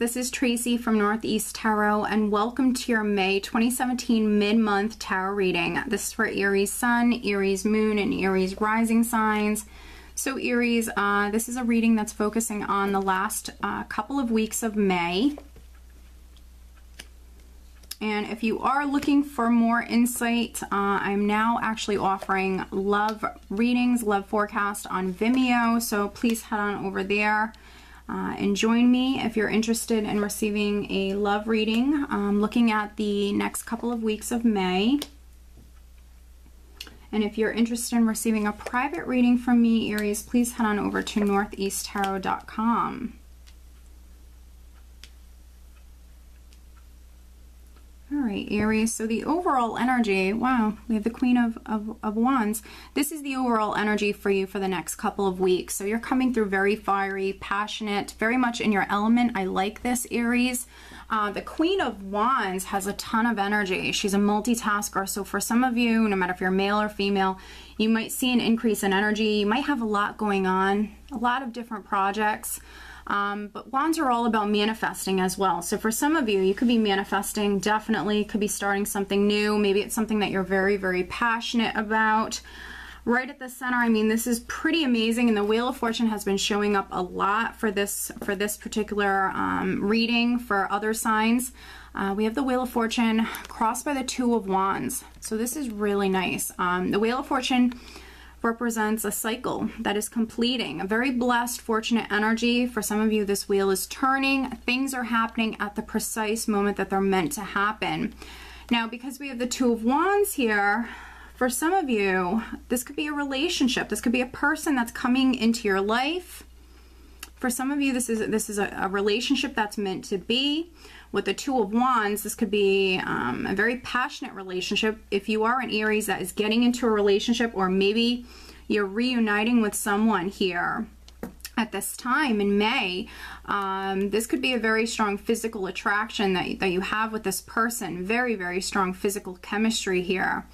this is Tracy from Northeast Tarot, and welcome to your May 2017 mid-month tarot reading. This is for Aries Sun, Aries Moon, and Aries Rising signs. So Aries, this is a reading that's focusing on the last couple of weeks of May. And if you are looking for more insight, I'm now actually offering love readings, love forecast on Vimeo. So please head on over there and join me if you're interested in receiving a love reading, looking at the next couple of weeks of May. And if you're interested in receiving a private reading from me, Aries, please head on over to northeasttarot.com. All right, Aries, so the overall energy, wow, we have the Queen of Wands. This is the overall energy for you for the next couple of weeks. So you're coming through very fiery, passionate, very much in your element. I like this, Aries. The Queen of Wands has a ton of energy. She's a multitasker. So for some of you, no matter if you're male or female, you might see an increase in energy. You might have a lot going on, a lot of different projects. But wands are all about manifesting as well. So for some of you, you could be manifesting, definitely could be starting something new. Maybe it's something that you're very, very passionate about. Right at the center, I mean, this is pretty amazing. And the Wheel of Fortune has been showing up a lot for this particular reading for other signs. We have the Wheel of Fortune crossed by the Two of Wands. So this is really nice. The Wheel of Fortune represents a cycle that is completing, a very blessed, fortunate energy. For some of you, this wheel is turning. Things are happening at the precise moment that they're meant to happen. Now, because we have the Two of Wands here, for some of you, this could be a relationship. This could be a person that's coming into your life. For some of you, this is a relationship that's meant to be. With the Two of Wands, this could be a very passionate relationship. If you are an Aries that is getting into a relationship, or maybe you're reuniting with someone here at this time in May, this could be a very strong physical attraction that you have with this person. Very, very strong physical chemistry here.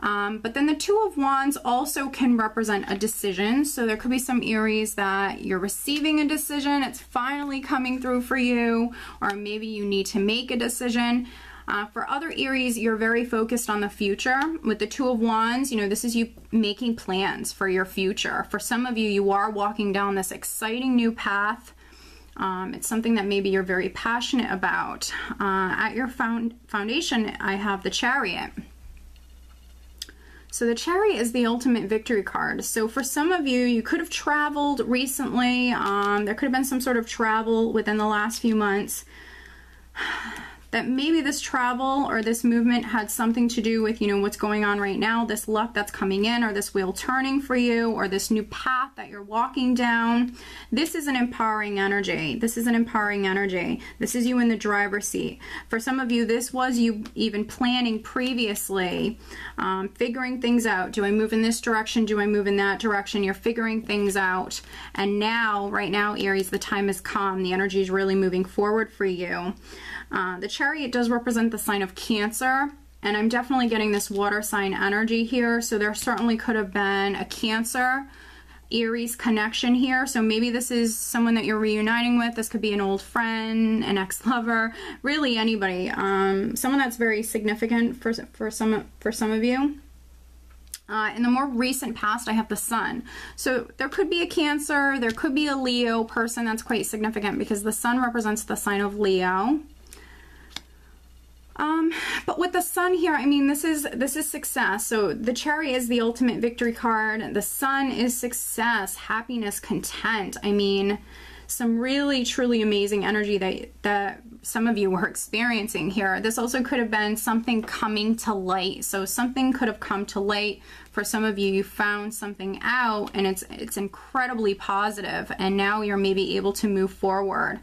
But then the Two of Wands also can represent a decision. So there could be some Aries that you're receiving a decision. It's finally coming through for you, or maybe you need to make a decision. For other Aries, you're very focused on the future. With the Two of Wands, you know, this is you making plans for your future. For some of you, you are walking down this exciting new path. It's something that maybe you're very passionate about. At your foundation, I have the Chariot. So the Chariot is the ultimate victory card. So for some of you, you could have traveled recently. There could have been some sort of travel within the last few months. That maybe this travel or this movement had something to do with, you know, what's going on right now, this luck that's coming in, or this wheel turning for you, or this new path that you're walking down. This is an empowering energy. This is an empowering energy. This is you in the driver's seat. For some of you, this was you even planning previously, figuring things out. Do I move in this direction? Do I move in that direction? You're figuring things out. And now, right now, Aries, the time has come. The energy is really moving forward for you. The Chariot does represent the sign of Cancer, and I'm definitely getting this water sign energy here. So there certainly could have been a Cancer Aries connection here. So maybe this is someone that you're reuniting with. This could be an old friend, an ex-lover, really anybody. Someone that's very significant for some of you. In the more recent past, I have the Sun. So there could be a Cancer, there could be a Leo person that's quite significant, because the Sun represents the sign of Leo. But with the Sun here, I mean, this is success. So the Chariot is the ultimate victory card. The Sun is success, happiness, content. I mean, some really, truly amazing energy that some of you were experiencing here. This also could have been something coming to light. So something could have come to light. For some of you, you found something out, and it's incredibly positive, and now you're maybe able to move forward.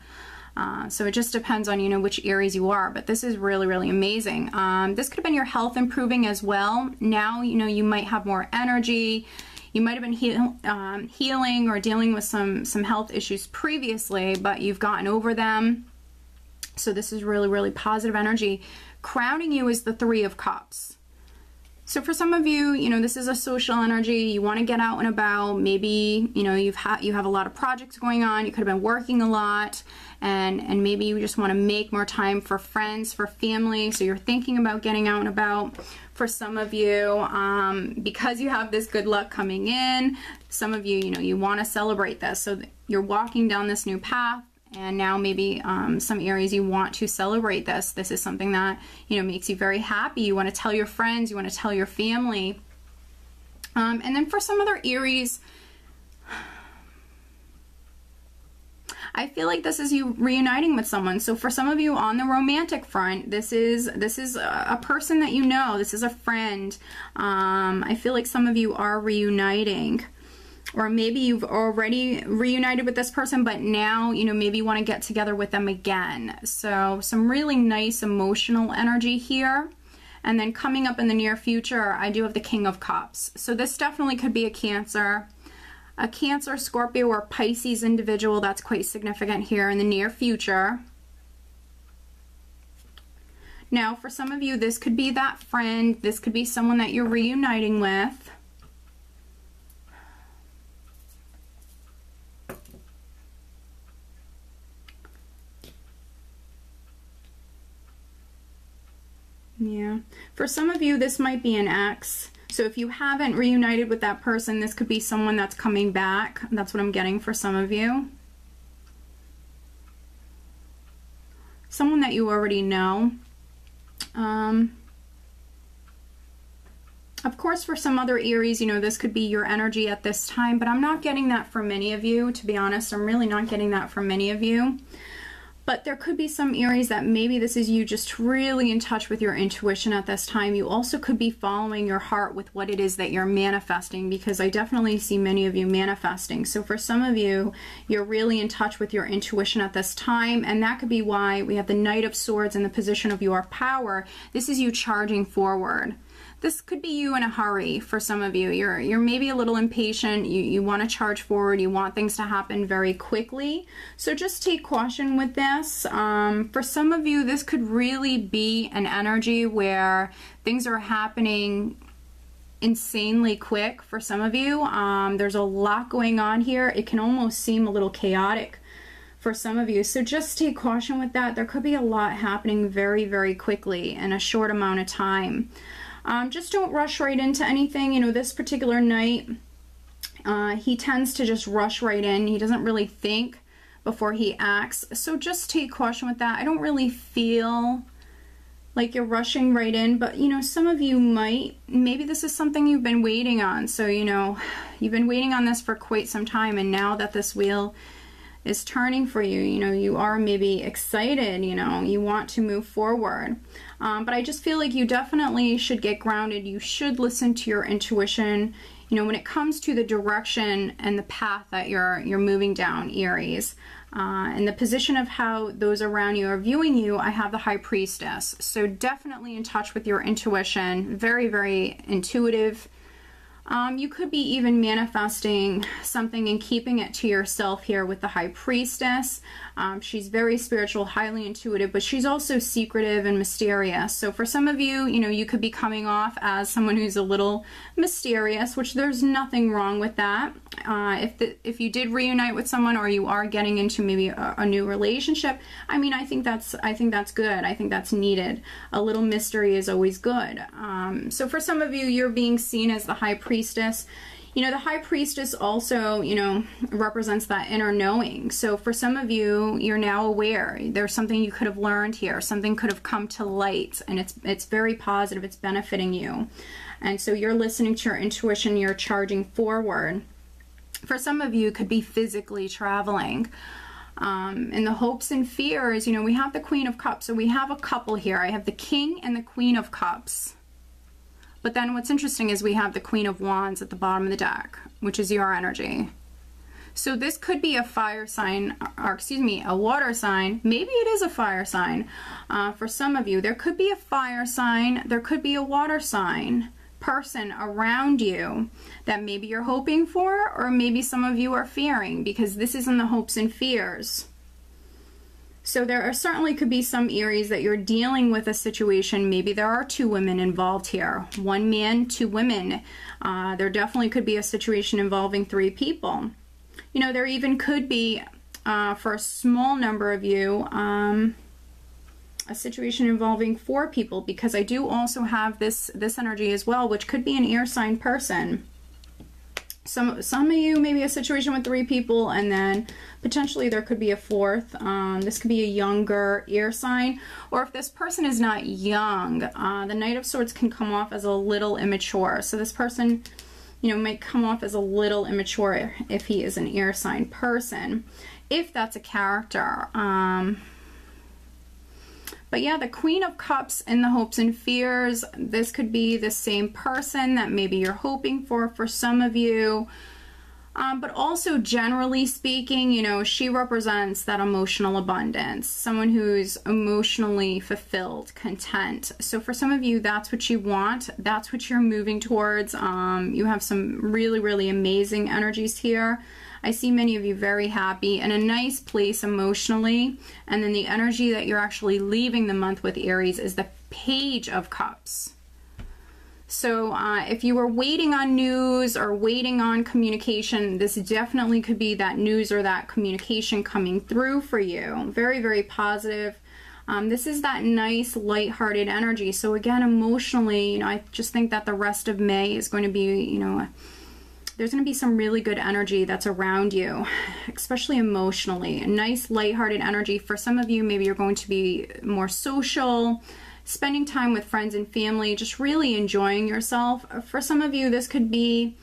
So it just depends on, you know, which Aries you are, but this is really, really amazing. This could have been your health improving as well. Now, you know, you might have more energy. You might have been healing or dealing with some health issues previously, but you've gotten over them. So this is really, really positive energy. Crowning you is the Three of Cups. So for some of you, you know, this is a social energy. You want to get out and about. Maybe, you know, you have a lot of projects going on. You could have been working a lot, and maybe you just want to make more time for friends, for family. So you're thinking about getting out and about. For some of you, because you have this good luck coming in, some of you, you know, you want to celebrate this. So you're walking down this new path. And now maybe some Aries, you want to celebrate this. This is something that, you know, makes you very happy. You want to tell your friends, you want to tell your family. And then for some other Aries, I feel like this is you reuniting with someone. So for some of you on the romantic front, this is a person that you know. This is a friend. I feel like some of you are reuniting. Or maybe you've already reunited with this person, but now, you know, maybe you want to get together with them again. So some really nice emotional energy here. And then coming up in the near future, I do have the King of Cups. So this definitely could be a Cancer, Scorpio, or Pisces individual. That's quite significant here in the near future. Now, for some of you, this could be that friend. This could be someone that you're reuniting with. Yeah, for some of you, this might be an ex. So if you haven't reunited with that person, this could be someone that's coming back. That's what I'm getting for some of you. Someone that you already know. Of course, for some other Aries, you know, this could be your energy at this time, but I'm not getting that for many of you, to be honest. I'm really not getting that for many of you. But there could be some Aries that maybe this is you just really in touch with your intuition at this time. You also could be following your heart with what it is that you're manifesting, because I definitely see many of you manifesting. So for some of you, you're really in touch with your intuition at this time, and that could be why we have the Knight of Swords in the position of your power. This is you charging forward. This could be you in a hurry for some of you. You're maybe a little impatient. You want to charge forward. You want things to happen very quickly. So just take caution with this. For some of you, this could really be an energy where things are happening insanely quick for some of you. There's a lot going on here. It can almost seem a little chaotic for some of you. So just take caution with that. There could be a lot happening very, very quickly in a short amount of time. Just don't rush right into anything. You know, this particular Knight, he tends to just rush right in. He doesn't really think before he acts. So just take caution with that. I don't really feel like you're rushing right in, but you know, some of you might. Maybe this is something you've been waiting on. So, you know, you've been waiting on this for quite some time, and now that this wheel is turning for you, you know, you are maybe excited, you know, you want to move forward. But I just feel like you definitely should get grounded. You should listen to your intuition, you know, when it comes to the direction and the path that you're moving down, Aries. And the position of how those around you are viewing you, I have the High Priestess. So definitely in touch with your intuition, very, very intuitive. You could be even manifesting something and keeping it to yourself here with the High Priestess. She's very spiritual, highly intuitive, but she's also secretive and mysterious. So for some of you, you know, you could be coming off as someone who's a little mysterious, which there's nothing wrong with that. If you did reunite with someone, or you are getting into maybe a new relationship, I mean, I think that's good. I think that's needed. A little mystery is always good. So for some of you, you're being seen as the High Priestess. You know, the High Priestess also, you know, represents that inner knowing. So for some of you, you're now aware. There's something you could have learned here. Something could have come to light, and it's very positive. It's benefiting you. And so you're listening to your intuition. You're charging forward. For some of you, it could be physically traveling. And the hopes and fears, you know, we have the Queen of Cups. So we have a couple here. I have the King and the Queen of Cups. But then what's interesting is we have the Queen of Wands at the bottom of the deck, which is your energy. So this could be a fire sign, or excuse me, a water sign. Maybe it is a fire sign. For some of you, there could be a fire sign. There could be a water sign person around you that maybe you're hoping for, or maybe some of you are fearing, because this is in the hopes and fears. So there are certainly could be some Aries that you're dealing with a situation. Maybe there are 2 women involved here. 1 man, 2 women. There definitely could be a situation involving 3 people. You know, there even could be, for a small number of you, a situation involving 4 people, because I do also have this energy as well, which could be an air sign person. Some of you, maybe a situation with 3 people, and then potentially there could be a 4th. This could be a younger air sign, or if this person is not young, the Knight of Swords can come off as a little immature. So this person, you know, might come off as a little immature if he is an air sign person, if that's a character. But yeah, the Queen of Cups and the hopes and fears, this could be the same person that maybe you're hoping for some of you. But also, generally speaking, you know, she represents that emotional abundance, someone who's emotionally fulfilled, content. So for some of you, that's what you want. That's what you're moving towards. You have some really, really amazing energies here. I see many of you very happy, in a nice place emotionally. And then the energy that you're actually leaving the month with, Aries, is the Page of Cups. So if you were waiting on news or waiting on communication, this definitely could be that news or that communication coming through for you. Very, very positive. This is that nice, lighthearted energy. So again, emotionally, you know, I just think that the rest of May is going to be, you know, there's going to be some really good energy that's around you, especially emotionally. A nice, lighthearted energy. For some of you, maybe you're going to be more social, spending time with friends and family, just really enjoying yourself. For some of you, this could be,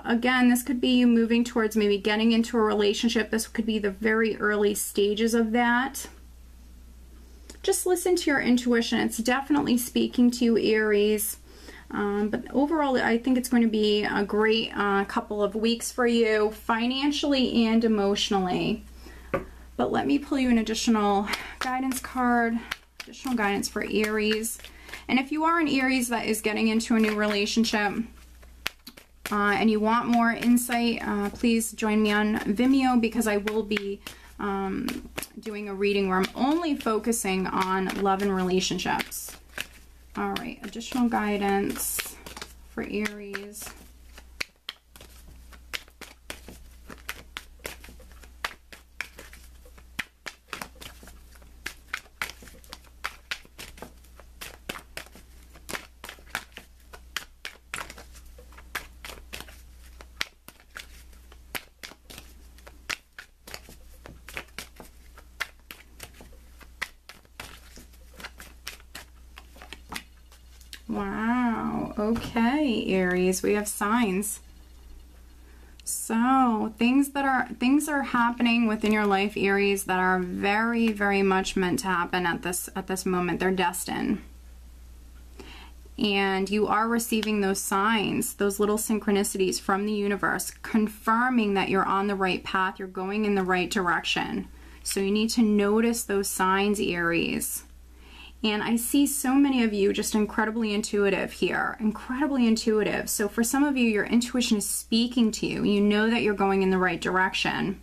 again, this could be you moving towards maybe getting into a relationship. This could be the very early stages of that. Just listen to your intuition. It's definitely speaking to you, Aries. But overall, I think it's going to be a great couple of weeks for you, financially and emotionally. But let me pull you an additional guidance card, additional guidance for Aries. And if you are an Aries that is getting into a new relationship and you want more insight, please join me on Vimeo, because I will be doing a reading where I'm only focusing on love and relationships. All right, additional guidance for Aries. Wow, okay, Aries, we have signs. So things are happening within your life, Aries, that are very, very much meant to happen at this moment. They're destined. And you are receiving those signs, those little synchronicities from the universe, confirming that you're on the right path, you're going in the right direction. So you need to notice those signs, Aries. And I see so many of you just incredibly intuitive here, incredibly intuitive. So for some of you, your intuition is speaking to you. You know that you're going in the right direction.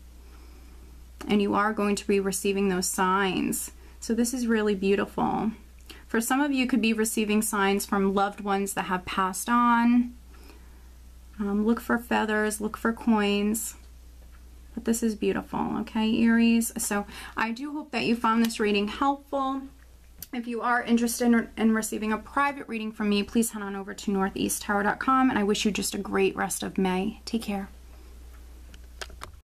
And you are going to be receiving those signs. So this is really beautiful. For some of you, could be receiving signs from loved ones that have passed on. Look for feathers, look for coins. But this is beautiful, okay, Aries? So I do hope that you found this reading helpful. If you are interested in receiving a private reading from me, please head on over to northeasttarot.com, and I wish you just a great rest of May. Take care.